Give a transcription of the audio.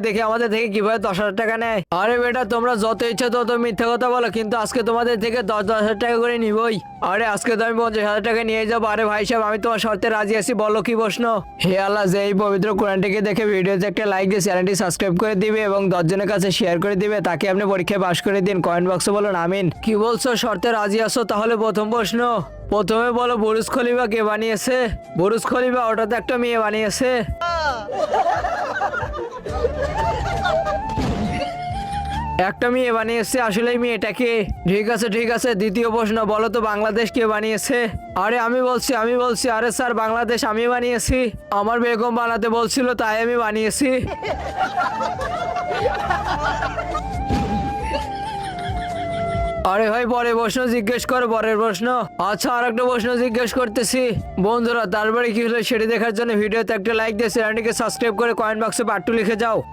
দেখি আমাদের থেকে কিভাবে 10,000 টাকা নেয়। আরে বেটা তোমরা যত ইচ্ছা তত মিথ্যা কথা বলো, কিন্তু আজকে তোমাদের থেকে 10,000 টাকা করে নিবই। আরে আজকে তো আমি 50,000 টাকা নিয়ে যাবো। আরে ভাই সাহেব আমি তোমার শর্তে রাজি আছি, বলো কি প্রশ্ন। হে আল্লাহ, যে এই পবিত্র কোরআনটিকে দেখে ভিডিওতে একটা লাইক দিয়ে চ্যানেলটি সাবস্ক্রাইব করে দিবে এবং 10 জনের কাছে শেয়ার করে দিবে, তাকে আপনি পরীক্ষায় পাশ করে দিন। কমেন্ট বক্সে বলুন আমিন। কি বলছো, শর্তে রাজি আছো? তাহলে প্রথম প্রশ্ন, প্রথমে বলো বুরুজ খলিফা কে বানিয়েছে? বুরুজ খলিফা ওটা তো একটা মেয়ে বানিয়েছে। একটা মেয়ে বানিয়েছে, আসলে মেয়েটাকে। ঠিক আছে ঠিক আছে, দ্বিতীয় প্রশ্ন, বলো তো বাংলাদেশ কে বানিয়েছে? আরে আমি বলছি। আরে স্যার বাংলাদেশ আমি বানিয়েছি, আমার বেগম বানাতে বলছিল তাই আমি বানিয়েছি। আরে ভাই পরের প্রশ্ন জিজ্ঞেস করো, পরের প্রশ্ন। আচ্ছা আর একটা প্রশ্ন জিজ্ঞেস করতেছি। বন্ধুরা তারপরে কি হলো সেটি দেখার জন্য ভিডিওতে একটা লাইক দিয়ে চ্যানেলটিকে সাবস্ক্রাইব করে কমেন্ট বক্সে পার্ট 2 লিখে যাও।